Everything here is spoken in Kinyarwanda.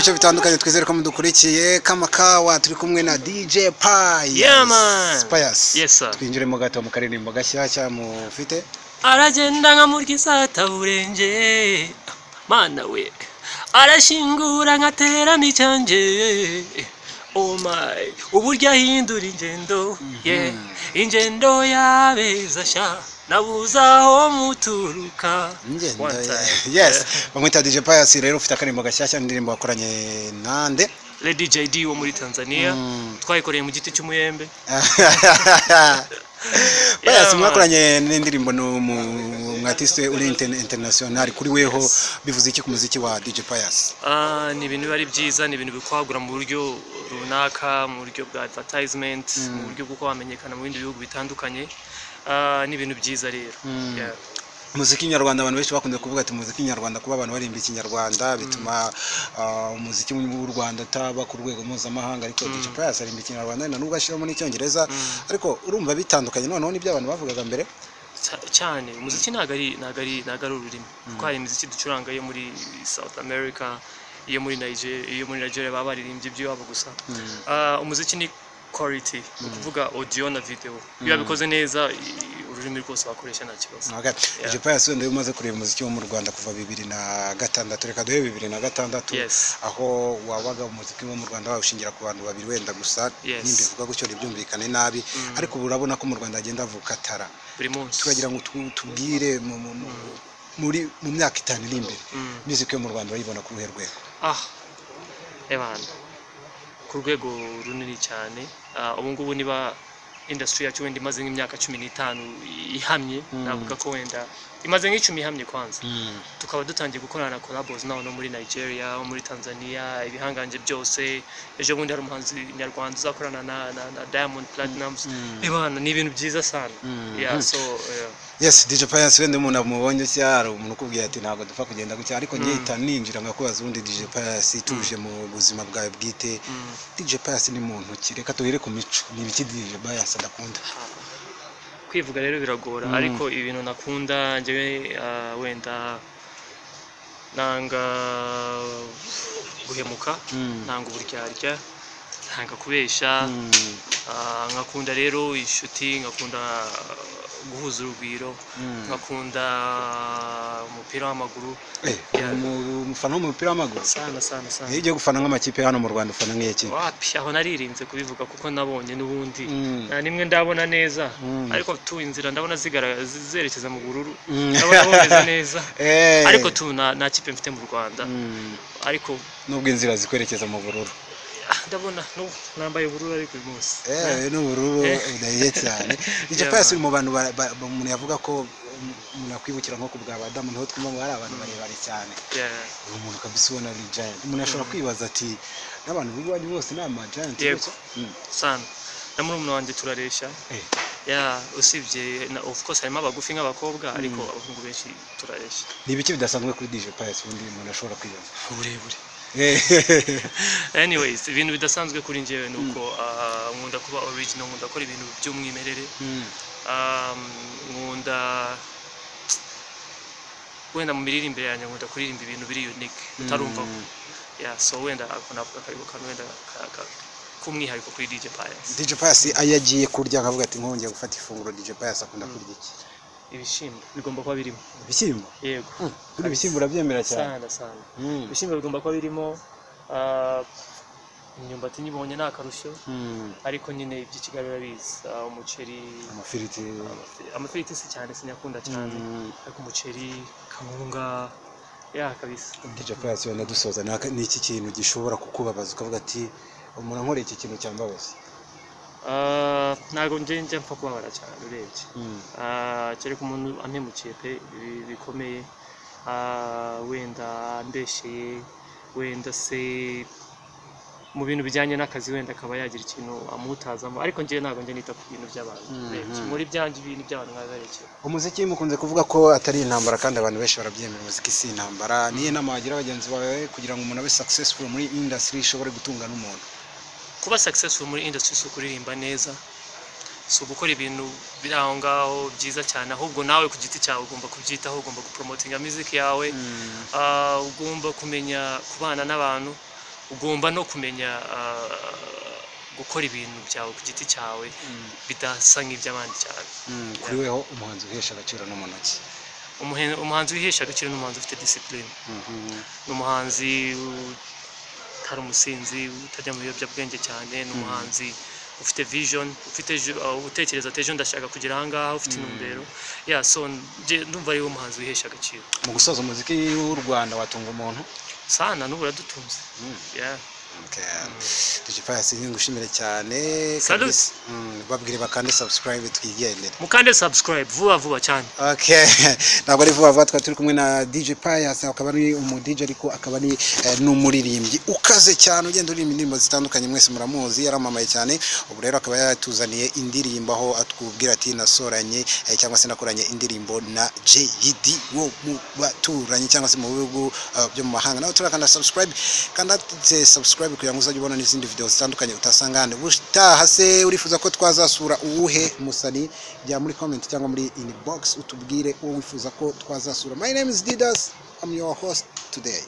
bice bitandukanye twizere ko mudukurikiye kamakawa turi kumwe na DJ Pius. Yeah man. Pius. Yes sir. Twinjire mu gato mu karirimbo gashyashya mufite. Aragenda nka muri gisata burenge. Mana we. Arashingura nkatera micanje. Oh my. Uburyo ahindura ingendo. Yeah. Ingendo yabeza sha. Nabuzaho muturuka. Yes. Bamwita DJ Pius rero ufite akarimbo gashyashya n'indirimbo wakoranye nande? Lady JD wo muri Tanzania. Twayikoreye mu giti cy'umuyembe. Pius mwakoranye n'indirimbo no mu artiste uri international kuri weho bivuze iki ku muziki wa DJ Pius? Ni ibintu bari byiza, ni ibintu bikwagura mu buryo runaka, mu buryo bwa advertisement, mu buryo bwo kwamenyekana mu bindi bihugu bitandukanye. Ni ibintu byiza rero. Muziki nyarwanda abantu benshi bakunze kuvuga ati muziki nyarwanda kuba abantu barimba ikinyarwanda bituma umuziki w'u Rwanda taba ku rwego mpuzamahanga, ariko DJ Pius arimba ikinyarwanda na nubwo ashiramo n'icyongereza, ariko urumva bitandukanye noneho n'ibyo abantu bavugaga mbere cyane. Umuziki nagari ururimi kuko hari imiziki ducuranga yo muri South America, iyo muri Nigeria baba baririmbye iby'iwabo gusa. Umuziki ni quality, ukuvuga audio na video. Iyo bikoze neza ururimi rwose bakoresha nta kibazo. DJ Pius wenda umaze kureba umuziki wo mu Rwanda kuva 2006, reka duhe 2006, aho wabaga umuziki wo mu Rwanda wawushingira ku bantu babiri wenda gusa, nimbivuga gutyo ntibyumvikane nabi, ariko urabona ko mu Rwanda agenda avuka tara buri munsi. Tukagira ngo tubwire muri mu myaka 5 iri imbere muziki yo mu Rwanda bayibona ku ruhe rwego? Ebana ku rwego runini cyane. Ubu ngubu niba industry yacu wenda imaze nk'imyaka 15 ihamye, navuga ko wenda imaze nk'icumi ihamye kwanza. Tukaba dutangiye gukorana collabos naho no muri Nigeria, muri Tanzania, ibihanganje byose. Ejo bundi hari umuhanzi nyarwanda uzakorana na Diamond Platnumz. Ebana ni ibintu byiza sana. Yes, DJ Pius wenda umuntu amubonye cyaro umuntu ukubwiye ati ntabwo dupfa kugenda gutya, ariko nyita ninjira ngakubaza ubundi DJ Pius tuje mu buzima bwawe bwite. DJ Pius ni muntu ki? Reka tuhere ku mico, ni ibiki DJ Pius adakunda? Kwivuga rero biragora, ariko ibintu nakunda njyewe wenda nanga guhemuka, nanga uburyarya, nanga kubesha, ngakunda rero inshuti, ngakunda guhuza urugwiro, ngakunda umupira w'amaguru. Umufana w'umupira w'amaguru? Sana. Iyo ugiye gufana nk'amakipe hano mu Rwanda ufana nk'iki? Wapi, aho naririnze kubivuga kuko nabonye n'ubundi nta nimwe ndabona neza, ariko tu inzira ndabona zerekeza mu bururu, ndabona bomeze neza, ariko tu nta kipe mfite mu Rwanda, ariko nubwo inzira zikwerekeza mu bururu ndabona nambaye ubururu ariko uyu munsi n'ubururu udahiye cyane. DJ Pius mu bantu umuntu yavuga ko munakwibukira nko ku bwa Adamu, niho twumva hari abantu barebare cyane. Umuntu kabisa ubona ari giant. Umuntu ashobora kwibaza ati n'abantu b'ubandi bose ni ama giant sana. Na muri umuntu wanje turareshya. Usibye of course harimo abagufi nk'abakobwa, ariko abahungu benshi turareshya. Ni ibiki bidasanzwe kuri DJ Pius ubundi umuntu ashobora kwibaza? Uburebure. Anyways, ibintu bidasanzwe kuri njyewe nuko nkunda kuba original, nkunda gukora ibintu by'umwimerere, nkunda wenda mu miririmbire yanjye nkunda kuririmba ibintu biri unique utarumva. So wenda navuga karibu kantu wenda kumwihariko kuri DJ Pius. DJ Pius ayagiye kurya akavuga ati nkongeye gufata ifunguro, DJ Pius akunda kurya iki? Ibishimbo bigomba kuba birimo. Ibishyimbo? Yego. Kuri ibishyimbo urabyemera cyane? Sana. Ibishimbo bigomba kuba birimo. Imyumbati nyibonye nta karusho, ariko nyine iby'ikigali urabizi, umuceri, amafiriti si cyane sinyakunda cyane, ariko umuceri, kawunga, kabisa. DJ Pius wenda dusoza ni iki kintu gishobora kukubabaza ukavuga ati umuntu ankoreye iki kintu cyambabaza? Ntago njye mpfa kubabara cyane urebye. Cyari ku muntu ampemukiye pe bikomeye, wenda mbesheye, wenda se mu bintu bijyanye n'akazi wenda akaba yagira ikintu amutazamo, ariko njye ntago njye nita ku bintu by'abantu. Muri byanje ibintu by'abantu nkabarekera. Umuziki mukunze kuvuga ko atari intambara, kandi abantu benshi barabyemera umuziki si intambara. Niye namagira bagenzi bawe kugira ngo umuntu abe successful muri industry ishobore gutunga n'umuntu? Kuba successful muri industry so kuririmba neza, so gukora ibintu biri aho ngaho byiza cyane, ahubwo nawe ku giti cyawe ugomba kubyitaho, ugomba gupromotinga music yawe, ugomba kumenya kubana n'abantu, ugomba no kumenya gukora ibintu byawe ku giti cyawe bidasa nk'iby'abandi cyane. Kuri weho umuhanzi uhesha agaciro no mu ntoki? Umuhanzi wihesha agaciro n'umuhanzi ufite discipline, n'umuhanzi utari umusinzi, utajya mu biyobyabwenge cyane, n'umuhanzi ufite vision, ufite utekereza ati ejo ndashaka kugera aha ngaha, ufite intumbero. So ndumva ari wo muhanzi wihesha agaciro. Mu gusoza umuziki w'u Rwanda watunga umuntu sana n'ubu uradutunze. DJ Pius ngushimire cyane kabisa. Babwire bakande subscribe twigendere. Mukande subscribe vuba cyane. Ntabwo ari vuba turi kumwe na DJ Pius, akaba ari umu DJ ariko akaba ari n'umuririmbyi ukaze cyane ugenda uririmba indirimbo zitandukanye, mwese muramuzi, yaramamaye cyane. Ubu rero akaba yatuzaniye indirimbo aho atwubwira ati nasoranye cyangwa se nakoranye indirimbo na JD wo mu baturanyi cyangwa se mu bihugu byo mu mahanga. Nawe turakanda subscribe kandi subscribe kugira ngo uzajye ubona n'izindi video zitandukanye utasanga hano. Ubutaha se urifuza ko twazasura uwuhe musani, jya muri comment cyangwa muri inbox utubwire uwo wifuza ko twazasura. My name is Didas, I'm your host today.